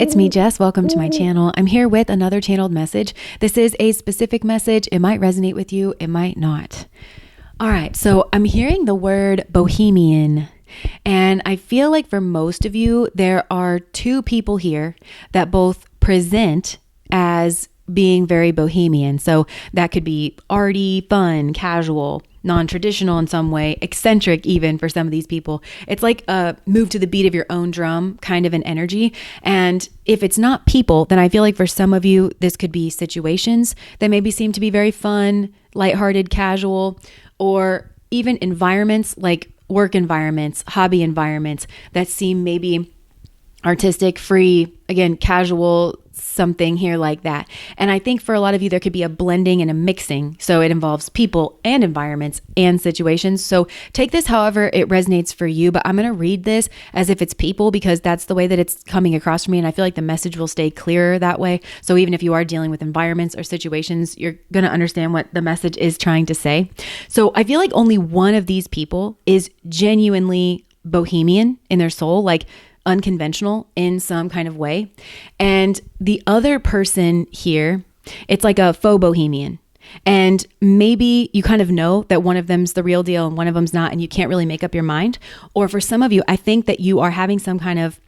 it's me, Jess. Welcome to my channel. I'm here with another channeled message. This is a specific message. It might resonate with you. It might not. All right. So I'm hearing the word Bohemian. And I feel like for most of you, there are two people here that both present as being very Bohemian. So that could be arty, fun, casual, non-traditional in some way, eccentric even for some of these people. It's like a move to the beat of your own drum kind of an energy. And if it's not people, then I feel like for some of you, this could be situations that maybe seem to be very fun, lighthearted, casual, or even environments like work environments, hobby environments that seem maybe artistic, free, again, casual, something here like that. And I think for a lot of you, there could be a blending and a mixing. So it involves people and environments and situations. So take this however it resonates for you, but I'm going to read this as if it's people because that's the way that it's coming across for me. And I feel like the message will stay clearer that way. So even if you are dealing with environments or situations, you're going to understand what the message is trying to say. So I feel like only one of these people is genuinely Bohemian in their soul, like unconventional in some kind of way. And the other person here, it's like a faux Bohemian. And maybe you kind of know that one of them's the real deal and one of them's not, and you can't really make up your mind. Or for some of you, I think that you are having some kind of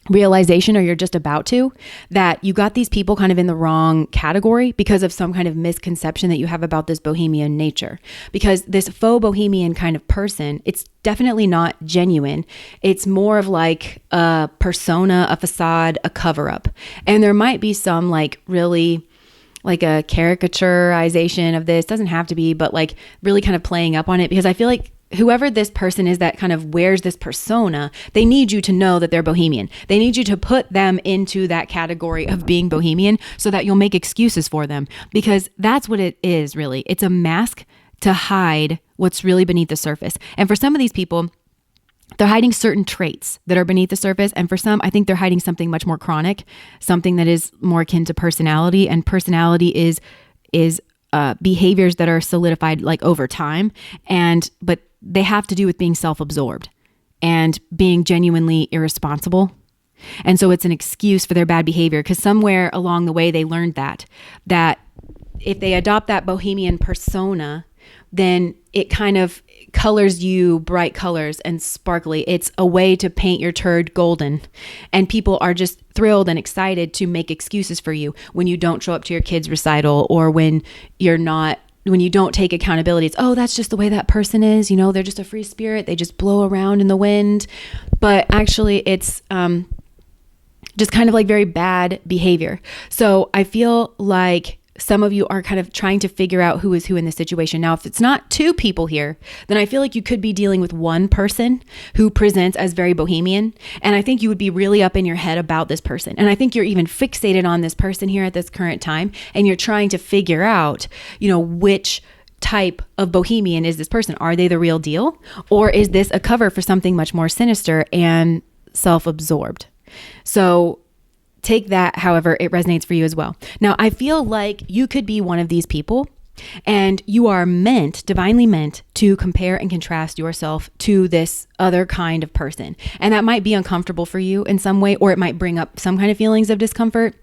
realization, or you're just about to, that you got these people kind of in the wrong category because of some kind of misconception that you have about this Bohemian nature. Because this faux Bohemian kind of person, it's definitely not genuine. It's more of like a persona, a facade, a cover up. And there might be some like really like a caricaturization of this, doesn't have to be, but like really kind of playing up on it, because I feel like whoever this person is that kind of wears this persona, they need you to know that they're Bohemian. They need you to put them into that category of being Bohemian so that you'll make excuses for them, because that's what it is really. It's a mask to hide what's really beneath the surface. And for some of these people, they're hiding certain traits that are beneath the surface. And for some, I think they're hiding something much more chronic, something that is more akin to personality. And personality is behaviors that are solidified like over time. But they have to do with being self-absorbed and being genuinely irresponsible. And so it's an excuse for their bad behavior, because somewhere along the way they learned that if they adopt that Bohemian persona, then it kind of colors you bright colors and sparkly. It's a way to paint your turd golden. And people are just thrilled and excited to make excuses for you when you don't show up to your kid's recital, or when you don't take accountability. It's, oh, that's just the way that person is. You know, they're just a free spirit. They just blow around in the wind. But actually it's just kind of like very bad behavior. So I feel like some of you are kind of trying to figure out who is who in this situation. Now, if it's not two people here, then I feel like you could be dealing with one person who presents as very Bohemian. And I think you would be really up in your head about this person. And I think you're even fixated on this person here at this current time. And you're trying to figure out, which type of Bohemian is this person? Are they the real deal? Or is this a cover for something much more sinister and self-absorbed? So take that however it resonates for you as well. Now, I feel like you could be one of these people, and you are divinely meant to compare and contrast yourself to this other kind of person. And that might be uncomfortable for you in some way, or it might bring up some kind of feelings of discomfort.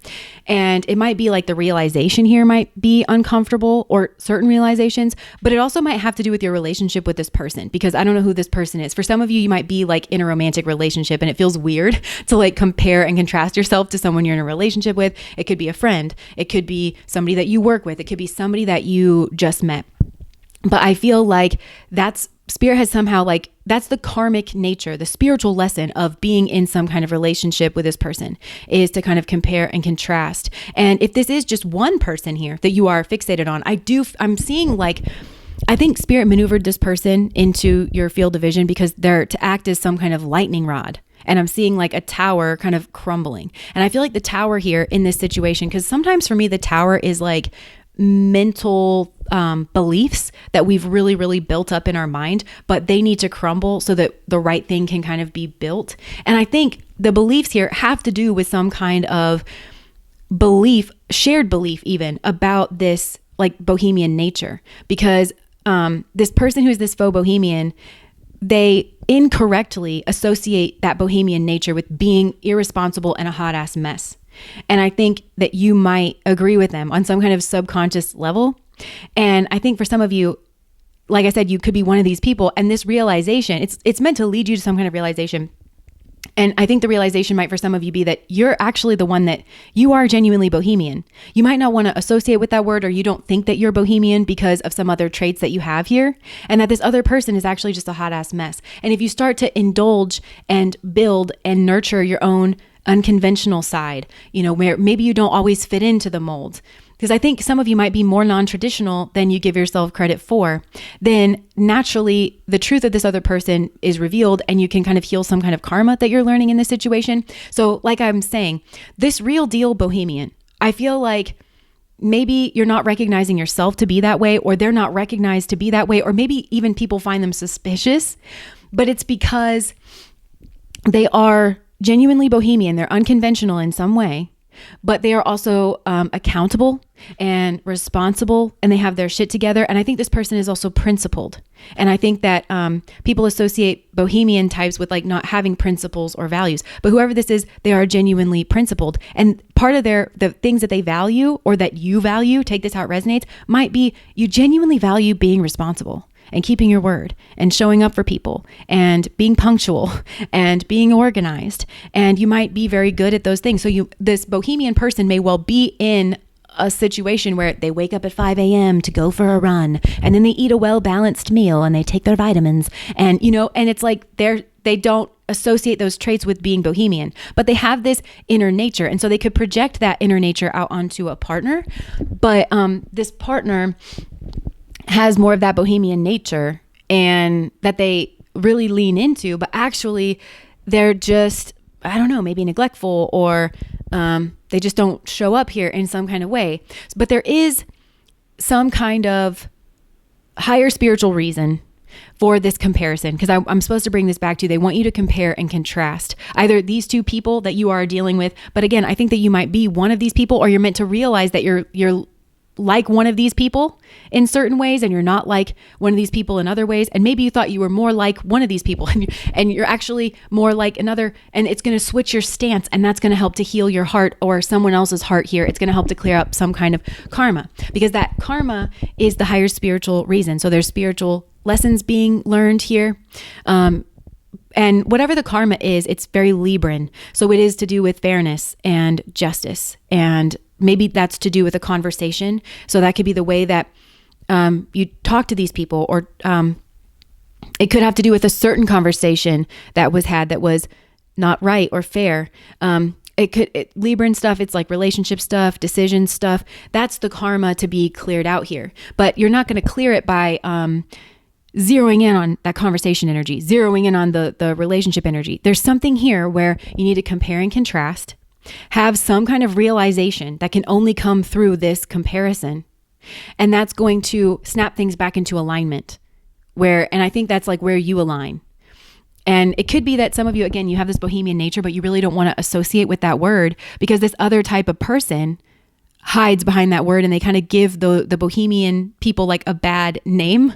And it might be like the realization here might be uncomfortable, or certain realizations, but it also might have to do with your relationship with this person, because I don't know who this person is. For some of you, you might be like in a romantic relationship, and it feels weird to like compare and contrast yourself to someone you're in a relationship with. It could be a friend. It could be somebody that you work with. It could be somebody that you just met. But I feel like Spirit has somehow that's the karmic nature, the spiritual lesson of being in some kind of relationship with this person, is to kind of compare and contrast. And if this is just one person here that you are fixated on, I'm seeing I think Spirit maneuvered this person into your field of vision because they're to act as some kind of lightning rod. And I'm seeing like a tower kind of crumbling. And I feel like the tower here in this situation, because sometimes for me, the tower is like mental beliefs that we've really, really built up in our mind, but they need to crumble so that the right thing can kind of be built. And I think the beliefs here have to do with some kind of belief, shared belief even, about this like Bohemian nature, because this person who's this faux Bohemian, incorrectly associate that Bohemian nature with being irresponsible and a hot ass mess. And I think that you might agree with them on some kind of subconscious level. And I think for some of you, like I said, you could be one of these people. And this realization, it's meant to lead you to some kind of realization. And I think the realization might for some of you be that you're actually the one that you are genuinely Bohemian. You might not want to associate with that word, or you don't think that you're Bohemian because of some other traits that you have here, and that this other person is actually just a hot ass mess. And if you start to indulge and build and nurture your own unconventional side, where maybe you don't always fit into the mold, because I think some of you might be more non-traditional than you give yourself credit for, then naturally the truth of this other person is revealed, and you can kind of heal some kind of karma that you're learning in this situation. So like I'm saying, this real deal Bohemian, I feel like maybe you're not recognizing yourself to be that way, or they're not recognized to be that way, or maybe even people find them suspicious, but it's because they are genuinely Bohemian. They're unconventional in some way, but they are also accountable and responsible, and they have their shit together. And I think this person is also principled. And I think that people associate Bohemian types with like not having principles or values. But whoever this is, they are genuinely principled. And part of the things that they value, or that you value, take this how it resonates, might be you genuinely value being responsible and keeping your word and showing up for people and being punctual and being organized. And you might be very good at those things. So this Bohemian person may well be in a situation where they wake up at 5 a.m. to go for a run, and then they eat a well-balanced meal and they take their vitamins, and and it's like they don't associate those traits with being Bohemian, but they have this inner nature. And so they could project that inner nature out onto a partner. But this partner has more of that Bohemian nature, and that they really lean into, but actually they're just, I don't know, maybe neglectful, or they just don't show up here in some kind of way. But there is some kind of higher spiritual reason for this comparison, because I'm supposed to bring this back to, they want you to compare and contrast either these two people that you are dealing with. But again, I think that you might be one of these people, or you're meant to realize that you're like one of these people in certain ways, and you're not like one of these people in other ways. And maybe you thought you were more like one of these people, and you're actually more like another, and it's going to switch your stance, and that's going to help to heal your heart or someone else's heart here. It's going to help to clear up some kind of karma, because that karma is the higher spiritual reason. So there's spiritual lessons being learned here. And whatever the karma is, it's very Libran. So it is to do with fairness and justice, and maybe that's to do with a conversation. So that could be the way that you talk to these people, or it could have to do with a certain conversation that was had that was not right or fair. Libran stuff, it's like relationship stuff, decision stuff. That's the karma to be cleared out here. But you're not going to clear it by zeroing in on that conversation energy, zeroing in on the relationship energy. There's something here where you need to compare and contrast, have some kind of realization that can only come through this comparison. And that's going to snap things back into alignment, and I think that's like where you align. And it could be that some of you, again, you have this Bohemian nature, but you really don't want to associate with that word, because this other type of person hides behind that word, and they kind of give the Bohemian people like a bad name,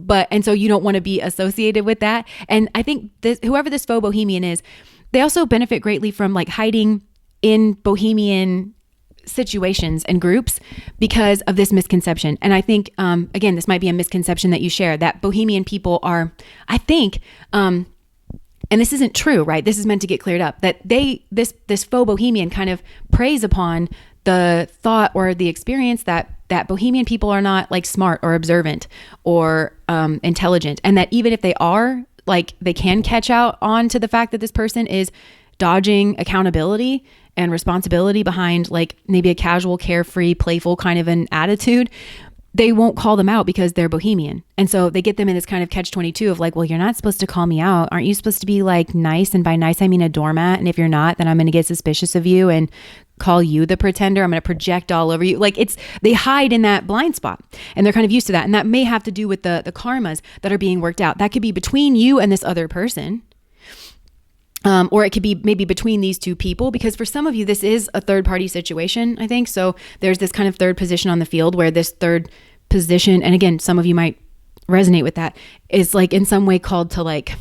and so you don't want to be associated with that. And I think whoever this faux Bohemian is, they also benefit greatly from like hiding in Bohemian situations and groups because of this misconception. And I think, again, this might be a misconception that you share, that Bohemian people are, I think, and this isn't true, right? This is meant to get cleared up, that this faux Bohemian kind of preys upon the thought or the experience that Bohemian people are not like smart or observant or intelligent. And that even if they are, like, they can catch out on to the fact that this person is dodging accountability and responsibility behind like maybe a casual, carefree, playful kind of an attitude. They won't call them out because they're Bohemian. And so they get them in this kind of catch-22 of like, well, you're not supposed to call me out. Aren't you supposed to be like nice? And by nice, I mean a doormat. And if you're not, then I'm going to get suspicious of you and call you the pretender. I'm going to project all over you. Like they hide in that blind spot, and they're kind of used to that. And that may have to do with the karmas that are being worked out. That could be between you and this other person. Or it could be maybe between these two people, because for some of you, this is a third party situation, I think. So there's this kind of third position on the field where this third position, and again, some of you might resonate with that, is like in some way called to like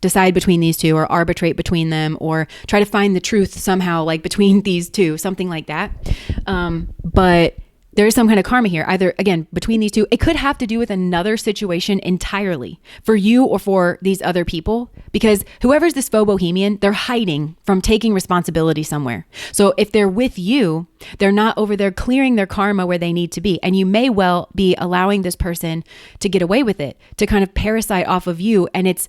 decide between these two or arbitrate between them or try to find the truth somehow, like between these two, something like that. But there is some kind of karma here, either, again, between these two. It could have to do with another situation entirely for you or for these other people, because whoever's this faux bohemian, they're hiding from taking responsibility somewhere. So if they're with you, they're not over there clearing their karma where they need to be. And you may well be allowing this person to get away with it, to kind of parasite off of you. And it's,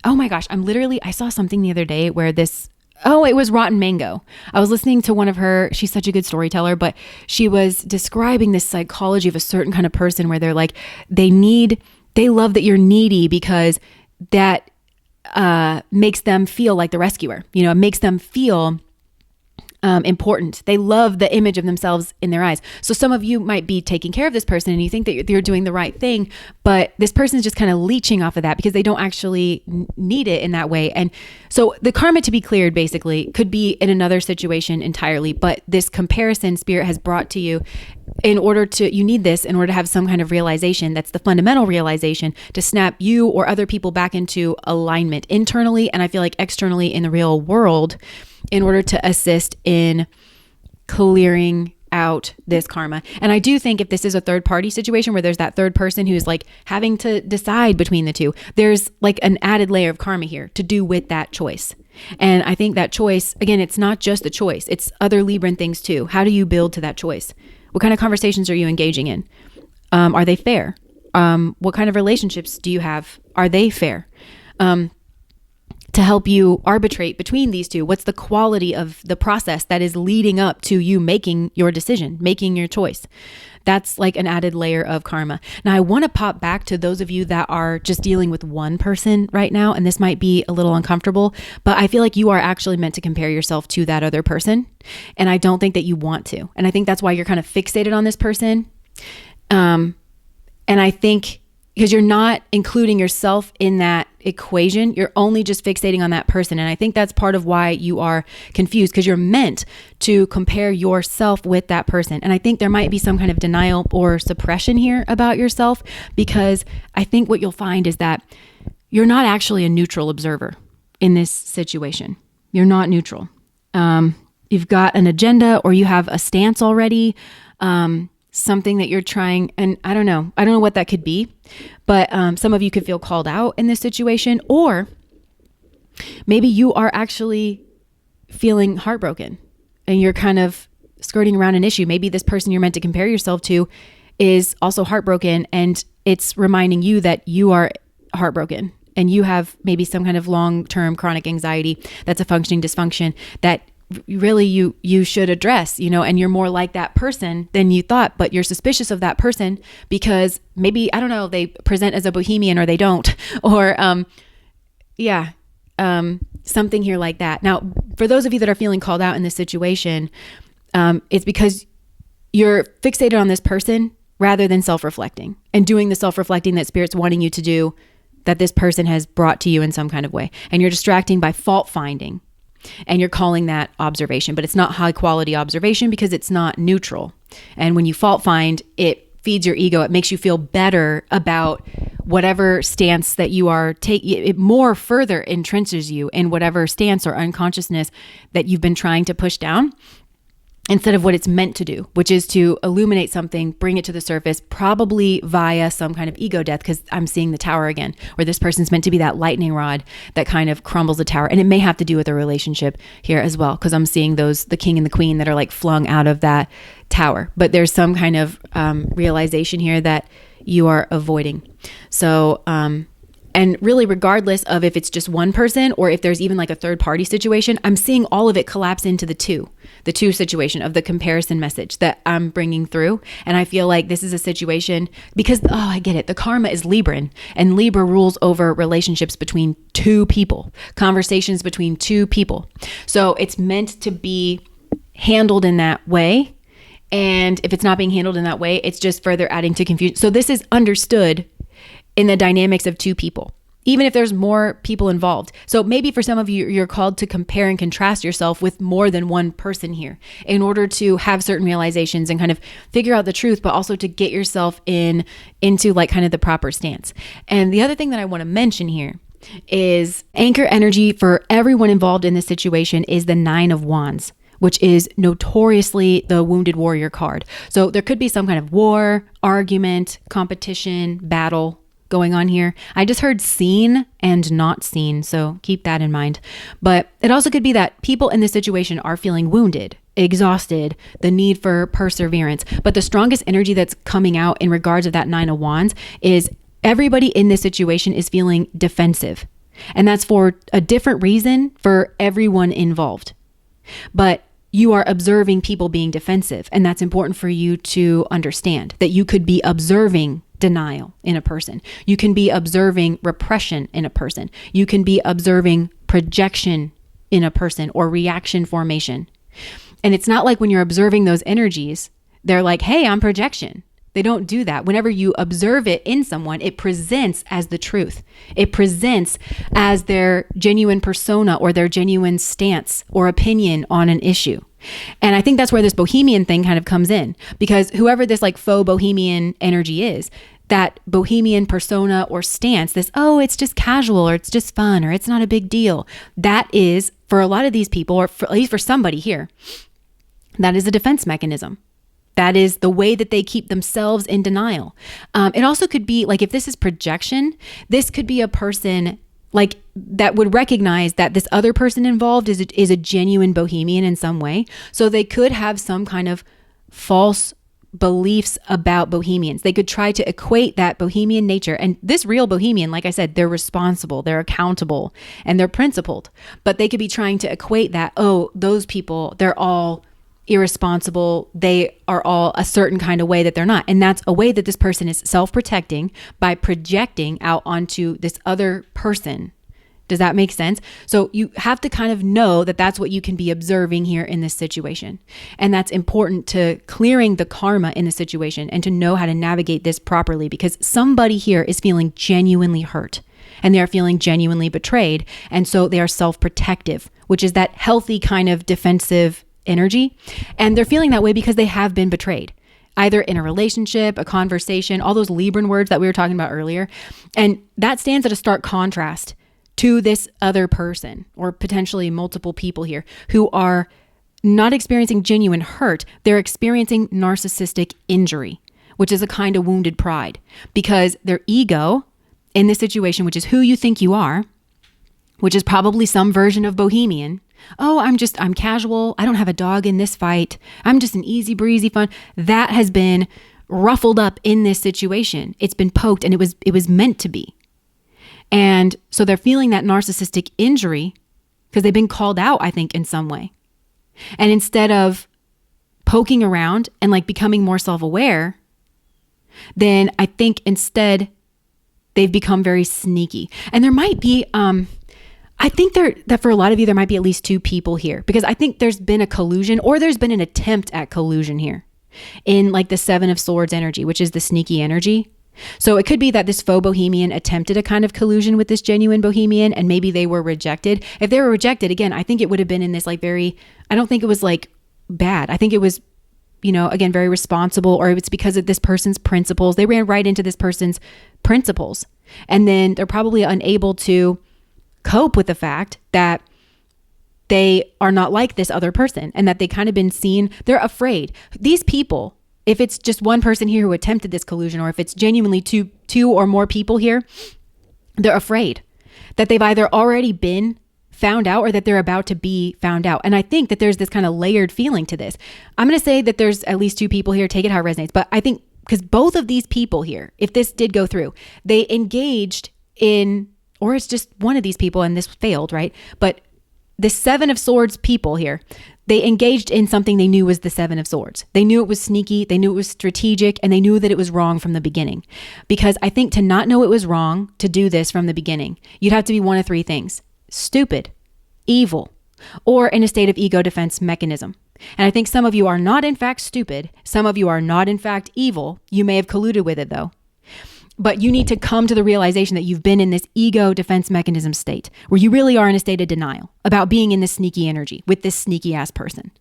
oh my gosh, I saw something the other day where it was Rotten Mango. I was listening to one of her, she's such a good storyteller, but she was describing this psychology of a certain kind of person where they're like, they love that you're needy because that makes them feel like the rescuer. It makes them feel important. They love the image of themselves in their eyes. So some of you might be taking care of this person and you think that you're doing the right thing, but this person is just kind of leeching off of that because they don't actually need it in that way. And so the karma to be cleared basically could be in another situation entirely, but this comparison spirit has brought to you you need this in order to have some kind of realization. That's the fundamental realization to snap you or other people back into alignment internally. And I feel like externally in the real world, in order to assist in clearing out this karma. And I do think if this is a third party situation where there's that third person who's like having to decide between the two, there's like an added layer of karma here to do with that choice. And I think that choice, again, it's not just the choice, it's other Libran things too. How do you build to that choice? What kind of conversations are you engaging in? Are they fair? What kind of relationships do you have? Are they fair? To help you arbitrate between these two, what's the quality of the process that is leading up to you making your decision, making your choice? That's like an added layer of karma. Now, I want to pop back to those of you that are just dealing with one person right now, and this might be a little uncomfortable, but I feel like you are actually meant to compare yourself to that other person, and I don't think that you want to. And I think that's why you're kind of fixated on this person. And I think because you're not including yourself in that equation, you're only just fixating on that person. And I think that's part of why you are confused, because you're meant to compare yourself with that person. And I think there might be some kind of denial or suppression here about yourself, because I think what you'll find is that you're not actually a neutral observer in this situation. You're not neutral. You've got an agenda, or you have a stance already. Something that you're trying, and I don't know what that could be, but some of you could feel called out in this situation, or maybe you are actually feeling heartbroken and you're kind of skirting around an issue. Maybe this person you're meant to compare yourself to is also heartbroken, and it's reminding you that you are heartbroken and you have maybe some kind of long-term chronic anxiety that's a functioning dysfunction that really you should address, and you're more like that person than you thought, but you're suspicious of that person because maybe, I don't know, they present as a bohemian or they don't, or something here like that. Now, for those of you that are feeling called out in this situation, it's because you're fixated on this person rather than self-reflecting and doing the self-reflecting that Spirit's wanting you to do, that this person has brought to you in some kind of way. And you're distracting by fault finding. And you're calling that observation, but it's not high quality observation because it's not neutral. And when you fault find, it feeds your ego. It makes you feel better about whatever stance that you are taking. It more further entrenches you in whatever stance or unconsciousness that you've been trying to push down, instead of what it's meant to do, which is to illuminate something, bring it to the surface, probably via some kind of ego death, because I'm seeing the tower again, where this person's meant to be that lightning rod that kind of crumbles the tower. And it may have to do with a relationship here as well, because I'm seeing the king and the queen that are like flung out of that tower. But there's some kind of realization here that you are avoiding. So, and really, regardless of if it's just one person or if there's even like a third party situation, I'm seeing all of it collapse into the two situation of the comparison message that I'm bringing through. And I feel like this is a situation because, I get it. The karma is Libran, and Libra rules over relationships between two people, conversations between two people. So it's meant to be handled in that way. And if it's not being handled in that way, it's just further adding to confusion. So this is understood in the dynamics of two people, even if there's more people involved. So maybe for some of you, you're called to compare and contrast yourself with more than one person here in order to have certain realizations and kind of figure out the truth, but also to get yourself into like kind of the proper stance. And the other thing that I want to mention here is anchor energy for everyone involved in this situation is the Nine of Wands, which is notoriously the wounded warrior card. So there could be some kind of war, argument, competition, battle going on here. I just heard seen and not seen, so keep that in mind. But it also could be that people in this situation are feeling wounded, exhausted, the need for perseverance. But the strongest energy that's coming out in regards of that Nine of Wands is everybody in this situation is feeling defensive. And that's for a different reason for everyone involved. But you are observing people being defensive. And that's important for you to understand that you could be observing denial in a person. You can be observing repression in a person. You can be observing projection in a person or reaction formation. And it's not like when you're observing those energies, they're like, hey, I'm projection. They don't do that. Whenever you observe it in someone, it presents as the truth. It presents as their genuine persona or their genuine stance or opinion on an issue. And I think that's where this Bohemian thing kind of comes in, because whoever this like faux Bohemian energy is, that Bohemian persona or stance, this, oh, it's just casual or it's just fun or it's not a big deal. That is, for a lot of these people, or at least for somebody here, that is a defense mechanism. That is the way that they keep themselves in denial. It also could be like, if this is projection, this could be a person like that would recognize that this other person involved is a genuine Bohemian in some way. So they could have some kind of false beliefs about Bohemians. They could try to equate that Bohemian nature. And this real Bohemian, like I said, they're responsible, they're accountable, and they're principled. But they could be trying to equate that, oh, those people, they're all irresponsible. They are all a certain kind of way that they're not. And that's a way that this person is self-protecting by projecting out onto this other person. Does that make sense? So you have to kind of know that that's what you can be observing here in this situation. And that's important to clearing the karma in the situation and to know how to navigate this properly, because somebody here is feeling genuinely hurt and they are feeling genuinely betrayed. And so they are self-protective, which is that healthy kind of defensive energy. And they're feeling that way because they have been betrayed, either in a relationship, a conversation, all those Libran words that we were talking about earlier. And that stands at a stark contrast to this other person, or potentially multiple people here, who are not experiencing genuine hurt. They're experiencing narcissistic injury, which is a kind of wounded pride, because their ego in this situation, which is who you think you are, which is probably some version of Bohemian. Oh, I'm casual. I don't have a dog in this fight. I'm just an easy breezy fun. That has been ruffled up in this situation. It's been poked, and it was meant to be. And so they're feeling that narcissistic injury because they've been called out, I think, in some way. And instead of poking around and like becoming more self-aware, then I think instead they've become very sneaky. And there might be, I think that for a lot of you, there might be at least two people here, because I think there's been a collusion, or there's been an attempt at collusion here in like the Seven of Swords energy, which is the sneaky energy. So it could be that this faux Bohemian attempted a kind of collusion with this genuine Bohemian, and maybe they were rejected. If they were rejected, again, I think it would have been in this like I don't think it was like bad. I think it was, again, very responsible, or it's because of this person's principles. They ran right into this person's principles. And then they're probably unable to cope with the fact that they are not like this other person, and that they kind of been seen. They're afraid. These people, if it's just one person here who attempted this collusion, or if it's genuinely two or more people here, they're afraid that they've either already been found out or that they're about to be found out. And I think that there's this kind of layered feeling to this. I'm going to say that there's at least two people here. Take it how it resonates. But I think because both of these people here, if this did go through, they engaged in, or it's just one of these people and this failed, right? But the Seven of Swords people here, they engaged in something they knew was the Seven of Swords. They knew it was sneaky, they knew it was strategic, and they knew that it was wrong from the beginning. Because I think to not know it was wrong to do this from the beginning, you'd have to be one of three things: stupid, evil, or in a state of ego defense mechanism. And I think some of you are not in fact stupid. Some of you are not in fact evil. You may have colluded with it though. But you need to come to the realization that you've been in this ego defense mechanism state where you really are in a state of denial about being in this sneaky energy with this sneaky ass person.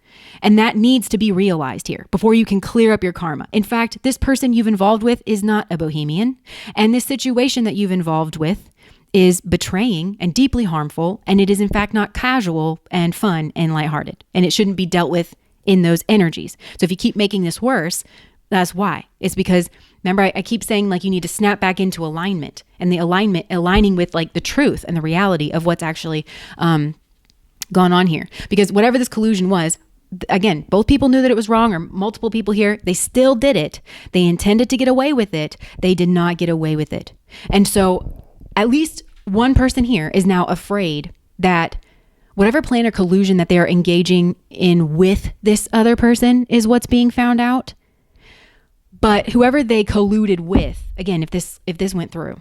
And that needs to be realized here before you can clear up your karma. In fact, this person you've involved with is not a Bohemian. And this situation that you've involved with is betraying and deeply harmful, and it is in fact not casual and fun and lighthearted, and it shouldn't be dealt with in those energies. So if you keep making this worse, that's why. It's because, remember, I keep saying like you need to snap back into alignment, and the alignment aligning with like the truth and the reality of what's actually gone on here. Because whatever this collusion was, again, both people knew that it was wrong, or multiple people here, they still did it. They intended to get away with it. They did not get away with it. And so at least one person here is now afraid that whatever plan or collusion that they are engaging in with this other person is what's being found out. But whoever they colluded with, again, if this went through,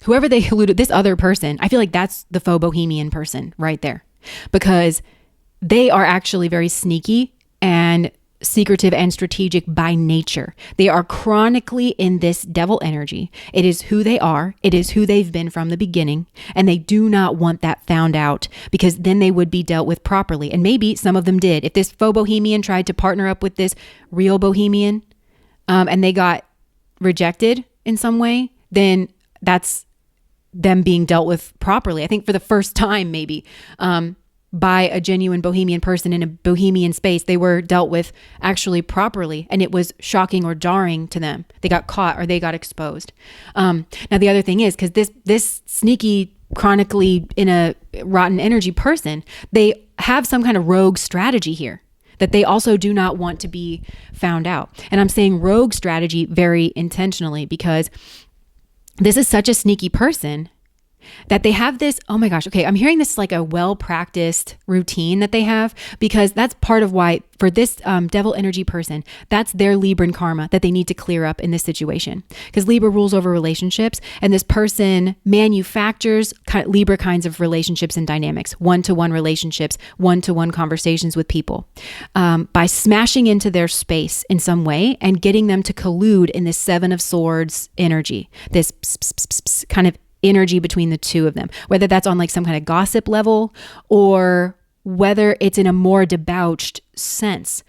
whoever they colluded, this other person, I feel like that's the faux Bohemian person right there, because they are actually very sneaky and secretive and strategic by nature. They are chronically in this devil energy. It is who they are. It is who they've been from the beginning. And they do not want that found out, because then they would be dealt with properly. And maybe some of them did. If this faux Bohemian tried to partner up with this real Bohemian, and they got rejected in some way, then that's them being dealt with properly. I think for the first time, maybe, by a genuine Bohemian person in a Bohemian space, they were dealt with actually properly, and it was shocking or jarring to them. They got caught or they got exposed. Now the other thing is, because this sneaky, chronically in a rotten energy person, they have some kind of rogue strategy here that they also do not want to be found out. And I'm saying rogue strategy very intentionally, because this is such a sneaky person that they have this, oh my gosh, okay, I'm hearing this like a well-practiced routine that they have, because that's part of why for this devil energy person, that's their Libran karma that they need to clear up in this situation. Because Libra rules over relationships, and this person manufactures Libra kinds of relationships and dynamics, one-to-one relationships, one-to-one conversations with people, by smashing into their space in some way and getting them to collude in this Seven of Swords energy, this kind of energy between the two of them, whether that's on like some kind of gossip level or whether it's in a more debauched sense.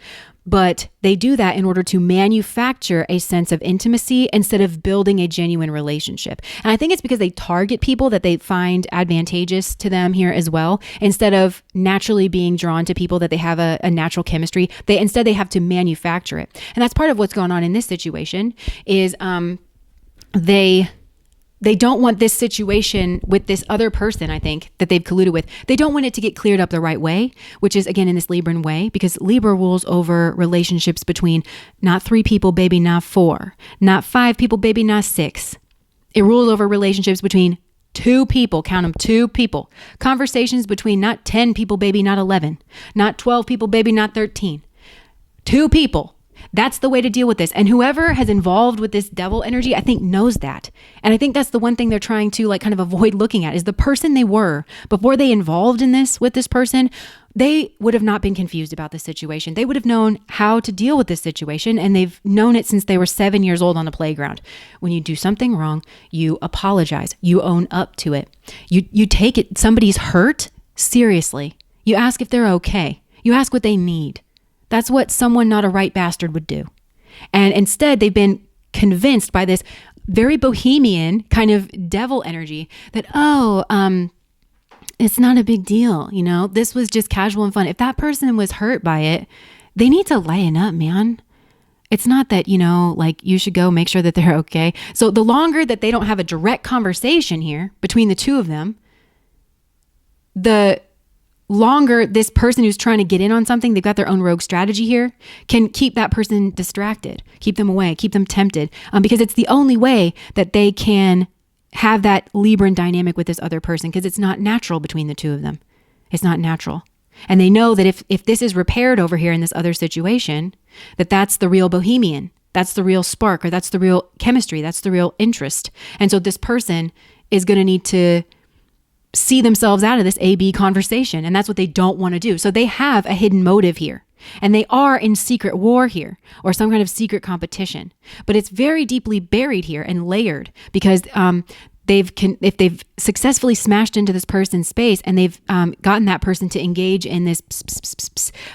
But they do that in order to manufacture a sense of intimacy instead of building a genuine relationship. And I think it's because they target people that they find advantageous to them here as well. Instead of naturally being drawn to people that they have a natural chemistry, they have to manufacture it. And that's part of what's going on in this situation is they don't want this situation with this other person, I think, that they've colluded with. They don't want it to get cleared up the right way, which is, again, in this Libran way, because Libra rules over relationships between not 3 people, baby, not 4, not 5 people, baby, not 6. It rules over relationships between 2 people, count them, 2 people. Conversations between not 10 people, baby, not 11, not 12 people, baby, not 13. 2 people. That's the way to deal with this. And whoever has involved with this devil energy, I think knows that. And I think that's the one thing they're trying to like kind of avoid looking at is the person they were before they involved in this with this person. They would have not been confused about this situation. They would have known how to deal with this situation. And they've known it since they were 7 years old on the playground. When you do something wrong, you apologize. You own up to it. You take it, somebody's hurt seriously. You ask if they're okay. You ask what they need. That's what someone not a right bastard would do. And instead, they've been convinced by this very Bohemian kind of devil energy that, it's not a big deal. You know, this was just casual and fun. If that person was hurt by it, they need to lighten up, man. It's not that, like you should go make sure that they're okay. So the longer that they don't have a direct conversation here between the two of them, the longer this person who's trying to get in on something, they've got their own rogue strategy here, can keep that person distracted, keep them away, keep them tempted, because it's the only way that they can have that Libran dynamic with this other person, because it's not natural between the two of them. It's not natural. And they know that if this is repaired over here in this other situation, that's the real Bohemian, that's the real spark, or that's the real chemistry, that's the real interest. And so this person is going to need to see themselves out of this A-B conversation. And that's what they don't want to do. So they have a hidden motive here. And they are in secret war here, or some kind of secret competition. But it's very deeply buried here and layered, because if they've successfully smashed into this person's space and they've gotten that person to engage in this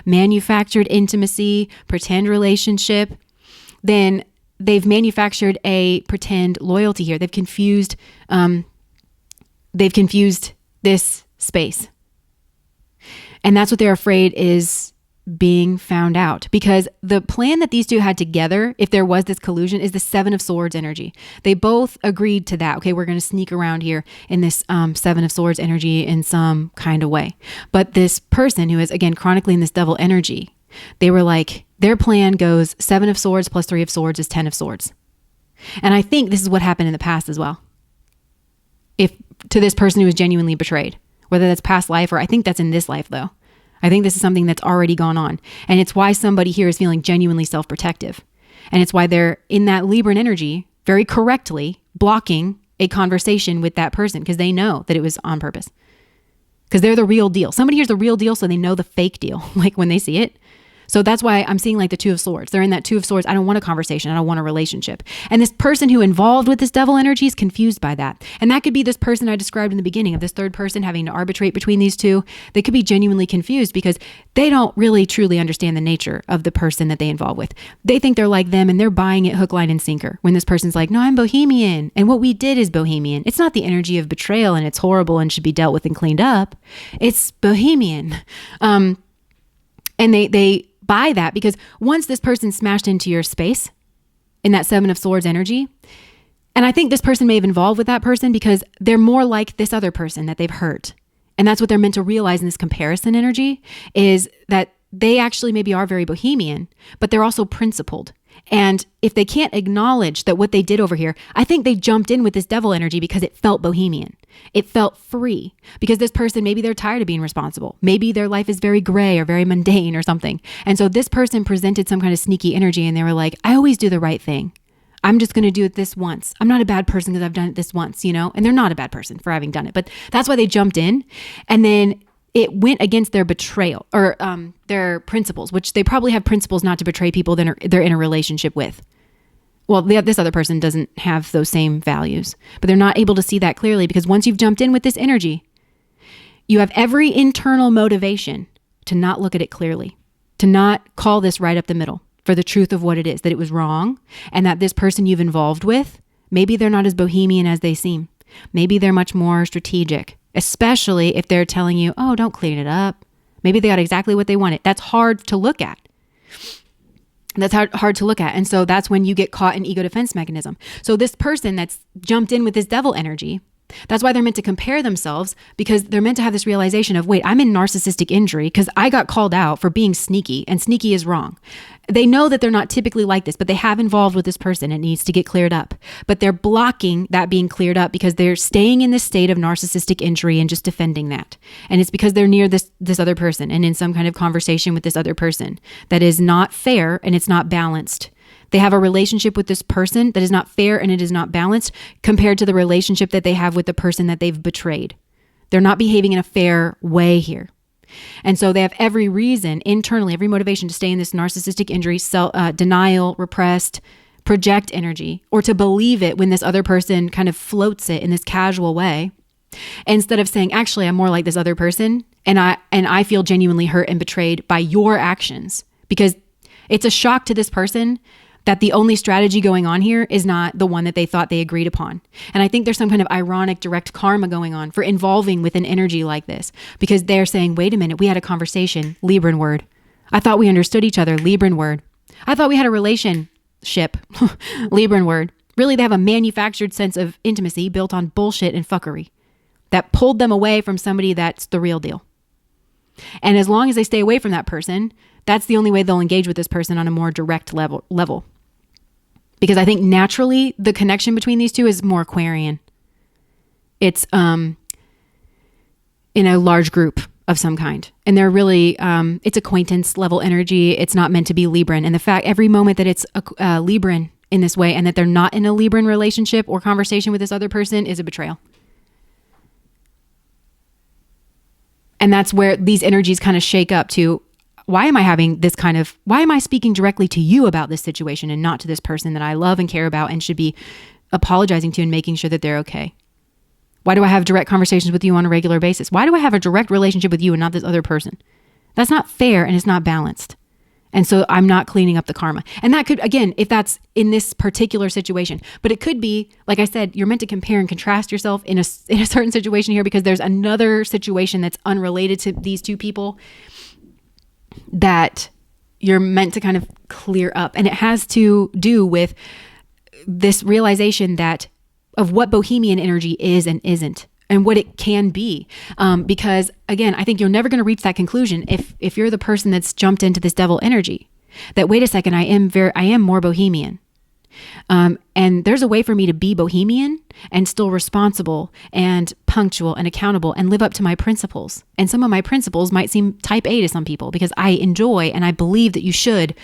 manufactured intimacy, pretend relationship, then they've manufactured a pretend loyalty here. They've confused they've confused this space. And that's what they're afraid is being found out, because the plan that these two had together, if there was this collusion, is the Seven of Swords energy. They both agreed to that. Okay, we're going to sneak around here in this Seven of Swords energy in some kind of way. But this person who is, again, chronically in this devil energy, they were like, their plan goes 7 of Swords plus 3 of Swords is 10 of Swords. And I think this is what happened in the past as well. If to this person who was genuinely betrayed, whether that's past life or I think that's in this life though. I think this is something that's already gone on. And it's why somebody here is feeling genuinely self-protective. And it's why they're in that Libran energy very correctly blocking a conversation with that person because they know that it was on purpose. Because they're the real deal. Somebody here's the real deal so they know the fake deal, like when they see it. So that's why I'm seeing like the Two of Swords. They're in that Two of Swords. I don't want a conversation. I don't want a relationship. And this person who involved with this devil energy is confused by that. And that could be this person I described in the beginning of this third person having to arbitrate between these two. They could be genuinely confused because they don't really truly understand the nature of the person that they involve with. They think they're like them and they're buying it hook, line, and sinker. When this person's like, no, I'm Bohemian. And what we did is Bohemian. It's not the energy of betrayal and it's horrible and should be dealt with and cleaned up. It's Bohemian. And they buy that because once this person smashed into your space in that Seven of Swords energy, and I think this person may have involved with that person because they're more like this other person that they've hurt. And that's what they're meant to realize in this comparison energy is that they actually maybe are very Bohemian, but they're also principled. And if they can't acknowledge that what they did over here, I think they jumped in with this devil energy because it felt Bohemian. It felt free because this person, maybe they're tired of being responsible. Maybe their life is very gray or very mundane or something. And so this person presented some kind of sneaky energy and they were like, I always do the right thing. I'm just going to do it this once. I'm not a bad person because I've done it this once, you know? And they're not a bad person for having done it. But that's why they jumped in. And then it went against their betrayal or their principles, which they probably have principles not to betray people that they're in a relationship with. Well, this other person doesn't have those same values, but they're not able to see that clearly because once you've jumped in with this energy, you have every internal motivation to not look at it clearly, to not call this right up the middle for the truth of what it is, that it was wrong and that this person you've involved with, maybe they're not as Bohemian as they seem. Maybe they're much more strategic, especially if they're telling you, oh, don't clean it up. Maybe they got exactly what they wanted. That's hard to look at. That's hard to look at. And so that's when you get caught in ego defense mechanism. So this person that's jumped in with this devil energy, that's why they're meant to compare themselves because they're meant to have this realization of, wait, I'm in narcissistic injury because I got called out for being sneaky and sneaky is wrong. They know that they're not typically like this, but they have involved with this person. It needs to get cleared up. But they're blocking that being cleared up because they're staying in this state of narcissistic injury and just defending that. And it's because they're near this other person and in some kind of conversation with this other person that is not fair and it's not balanced. They have a relationship with this person that is not fair and it is not balanced compared to the relationship that they have with the person that they've betrayed. They're not behaving in a fair way here. And so they have every reason internally, every motivation to stay in this narcissistic injury, denial, repressed, project energy, or to believe it when this other person kind of floats it in this casual way, instead of saying, actually, I'm more like this other person and I feel genuinely hurt and betrayed by your actions. Because it's a shock to this person that the only strategy going on here is not the one that they thought they agreed upon. And I think there's some kind of ironic direct karma going on for involving with an energy like this, because they're saying, wait a minute, we had a conversation, Libran word. I thought we understood each other, Libran word. I thought we had a relationship, Libran word. Really, they have a manufactured sense of intimacy built on bullshit and fuckery that pulled them away from somebody that's the real deal. And as long as they stay away from that person, that's the only way they'll engage with this person on a more direct level. Because I think naturally the connection between these two is more Aquarian. It's in a large group of some kind. And they're really, it's acquaintance level energy. It's not meant to be Libran. And the fact every moment that it's Libran in this way and that they're not in a Libran relationship or conversation with this other person is a betrayal. And that's where these energies kind of shake up to, why am I speaking directly to you about this situation and not to this person that I love and care about and should be apologizing to and making sure that they're okay? Why do I have direct conversations with you on a regular basis? Why do I have a direct relationship with you and not this other person? That's not fair and it's not balanced. And so I'm not cleaning up the karma. And that could, again, if that's in this particular situation, but it could be, like I said, you're meant to compare and contrast yourself in a certain situation here, because there's another situation that's unrelated to these two people that you're meant to kind of clear up. And it has to do with this realization that of what Bohemian energy is and isn't, and what it can be. Because again, I think you're never going to reach that conclusion if you're the person that's jumped into this devil energy, that wait a second, I am more Bohemian. And there's a way for me to be Bohemian and still responsible and punctual and accountable and live up to my principles. And some of my principles might seem type A to some people, because I enjoy and I believe that you should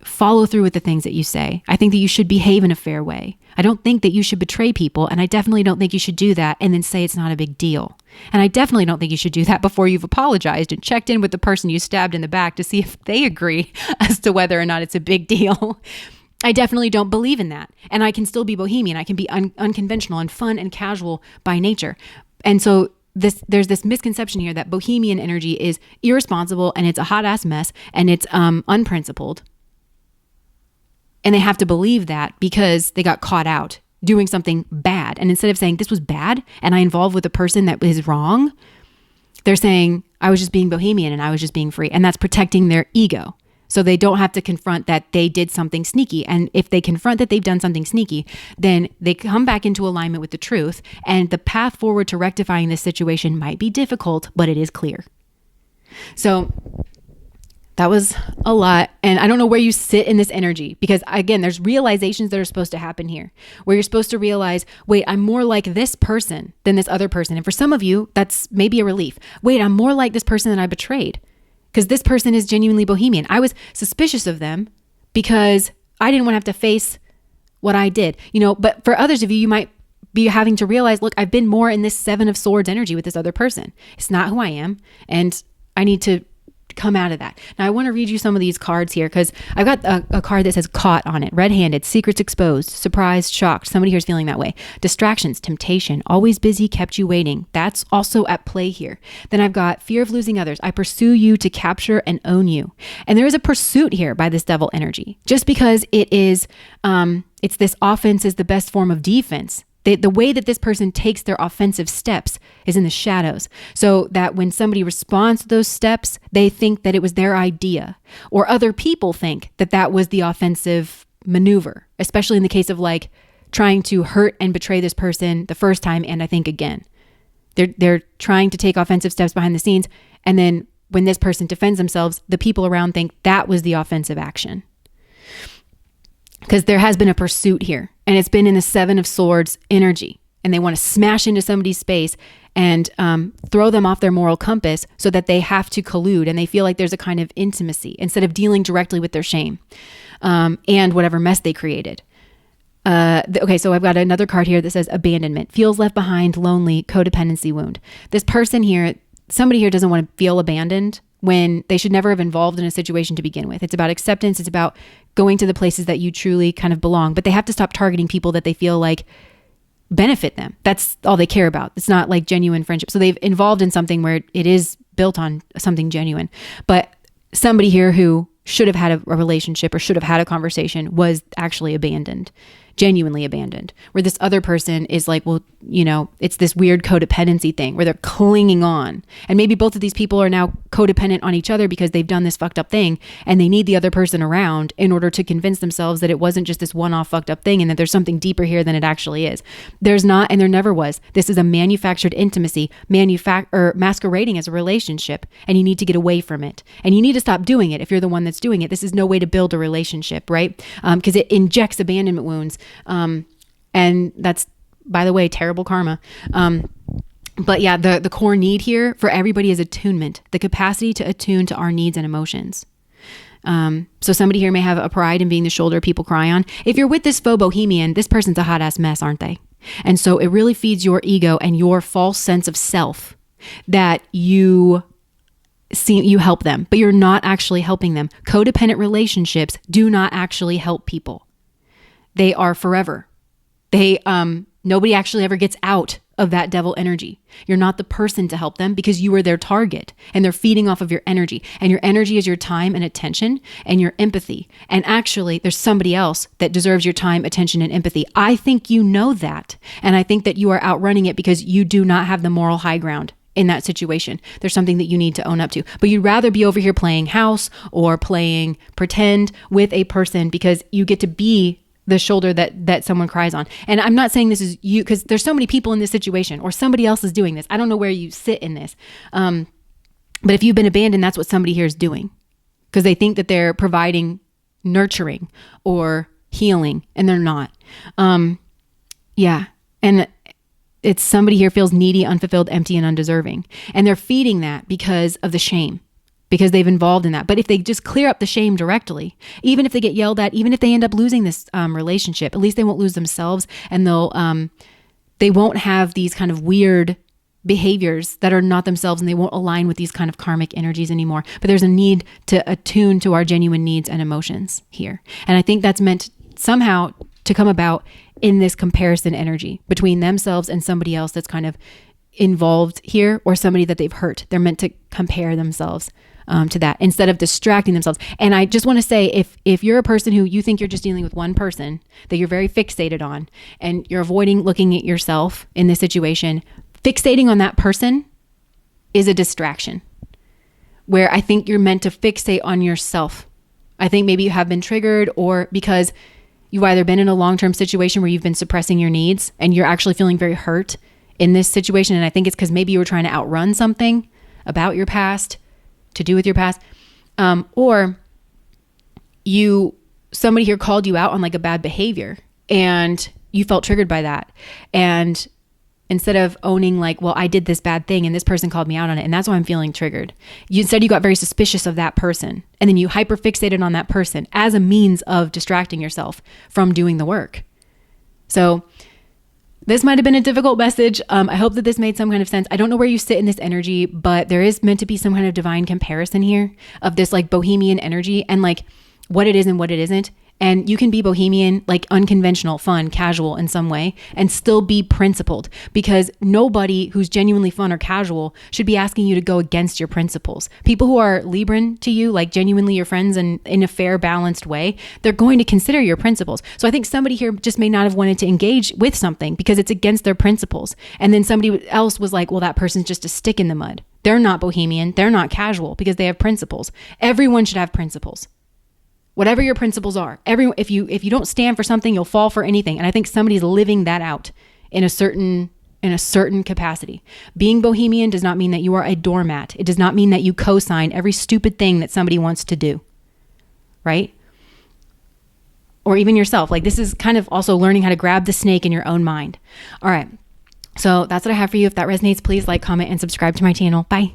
follow through with the things that you say. I think that you should behave in a fair way. I don't think that you should betray people, and I definitely don't think you should do that and then say it's not a big deal. And I definitely don't think you should do that before you've apologized and checked in with the person you stabbed in the back to see if they agree as to whether or not it's a big deal. I definitely don't believe in that. And I can still be Bohemian. I can be unconventional and fun and casual by nature. And so there's this misconception here that Bohemian energy is irresponsible and it's a hot ass mess and it's unprincipled. And they have to believe that because they got caught out doing something bad. And instead of saying this was bad and I involved with a person that is wrong, they're saying I was just being Bohemian and I was just being free. And that's protecting their ego. So they don't have to confront that they did something sneaky. And if they confront that they've done something sneaky, then they come back into alignment with the truth. And the path forward to rectifying this situation might be difficult, but it is clear. So that was a lot. And I don't know where you sit in this energy, because again, there's realizations that are supposed to happen here where you're supposed to realize, wait, I'm more like this person than this other person. And for some of you, that's maybe a relief. Wait, I'm more like this person that I betrayed, because this person is genuinely Bohemian. I was suspicious of them because I didn't want to have to face what I did, but for others of you, you might be having to realize, look, I've been more in this 7 of Swords energy with this other person. It's not who I am. And I need to come out of that. Now I want to read you some of these cards here, because I've got a card that says caught on it, red-handed, secrets exposed, surprised, shocked. Somebody here is feeling that way. Distractions, temptation, always busy, kept you waiting. That's also at play here. Then I've got fear of losing others. I pursue you to capture and own you. And there is a pursuit here by this devil energy, just because it is, it's this offense is the best form of defense. The way that this person takes their offensive steps is in the shadows, so that when somebody responds to those steps, they think that it was their idea, or other people think that that was the offensive maneuver, especially in the case of like trying to hurt and betray this person the first time. And I think again, they're trying to take offensive steps behind the scenes. And then when this person defends themselves, the people around think that was the offensive action. Because there has been a pursuit here, and it's been in the 7 of Swords energy, and they want to smash into somebody's space and throw them off their moral compass so that they have to collude, and they feel like there's a kind of intimacy instead of dealing directly with their shame and whatever mess they created. Okay, so I've got another card here that says abandonment, feels left behind, lonely, codependency wound. This person here, somebody here doesn't want to feel abandoned when they should never have involved in a situation to begin with. It's about acceptance. It's about going to the places that you truly kind of belong, but they have to stop targeting people that they feel like benefit them. That's all they care about. It's not like genuine friendship. So they've involved in something where it is built on something genuine, but somebody here who should have had a relationship or should have had a conversation was actually abandoned, genuinely abandoned, where this other person is like, well, it's this weird codependency thing where they're clinging on. And maybe both of these people are now codependent on each other because they've done this fucked up thing and they need the other person around in order to convince themselves that it wasn't just this one-off fucked up thing and that there's something deeper here than it actually is. There's not, and there never was. This is a manufactured intimacy, masquerading as a relationship, and you need to get away from it. And you need to stop doing it if you're the one that's doing it. This is no way to build a relationship, right? Because it injects abandonment wounds. And that's, by the way, terrible karma. But yeah, the core need here for everybody is attunement, the capacity to attune to our needs and emotions. So somebody here may have a pride in being the shoulder people cry on. If you're with this faux Bohemian, this person's a hot ass mess, aren't they? And so it really feeds your ego and your false sense of self that you help them, but you're not actually helping them. Codependent relationships do not actually help people. They are forever. Nobody actually ever gets out of that devil energy. You're not the person to help them because you are their target and they're feeding off of your energy. And your energy is your time and attention and your empathy. And actually, there's somebody else that deserves your time, attention, and empathy. I think you know that. And I think that you are outrunning it because you do not have the moral high ground in that situation. There's something that you need to own up to. But you'd rather be over here playing house or playing pretend with a person because you get to be the shoulder that someone cries on. And I'm not saying this is you, because there's so many people in this situation or somebody else is doing this. I don't know where you sit in this. But if you've been abandoned, that's what somebody here is doing because they think that they're providing nurturing or healing and they're not. Yeah. And it's somebody here feels needy, unfulfilled, empty, and undeserving. And they're feeding that because of the shame, because they've involved in that. But if they just clear up the shame directly, even if they get yelled at, even if they end up losing this relationship, at least they won't lose themselves, and they won't have these kind of weird behaviors that are not themselves, and they won't align with these kind of karmic energies anymore. But there's a need to attune to our genuine needs and emotions here. And I think that's meant somehow to come about in this comparison energy between themselves and somebody else that's kind of involved here, or somebody that they've hurt. They're meant to compare themselves to that instead of distracting themselves. And I just want to say, if you're a person who you think you're just dealing with one person that you're very fixated on and you're avoiding looking at yourself in this situation, fixating on that person is a distraction where I think you're meant to fixate on yourself. I think maybe you have been triggered, or because you've either been in a long-term situation where you've been suppressing your needs and you're actually feeling very hurt in this situation. And I think it's because maybe you were trying to outrun something about your past, to do with your past, or somebody here called you out on like a bad behavior and you felt triggered by that. And instead of owning like, well, I did this bad thing and this person called me out on it and that's why I'm feeling triggered, you got very suspicious of that person, and then you hyper fixated on that person as a means of distracting yourself from doing the work. So this might have been a difficult message. I hope that this made some kind of sense. I don't know where you sit in this energy, but there is meant to be some kind of divine comparison here of this like Bohemian energy and like what it is and what it isn't. And you can be Bohemian, like unconventional, fun, casual in some way, and still be principled, because nobody who's genuinely fun or casual should be asking you to go against your principles. People who are Libran to you, like genuinely your friends and in a fair, balanced way, they're going to consider your principles. So I think somebody here just may not have wanted to engage with something because it's against their principles. And then somebody else was like, well, that person's just a stick in the mud. They're not Bohemian. They're not casual because they have principles. Everyone should have principles. Whatever your principles are, if you don't stand for something, you'll fall for anything. And I think somebody's living that out in a certain capacity. Being Bohemian does not mean that you are a doormat. It does not mean that you co-sign every stupid thing that somebody wants to do, right? Or even yourself. Like, this is kind of also learning how to grab the snake in your own mind. All right. So that's what I have for you. If that resonates, please like, comment, and subscribe to my channel. Bye.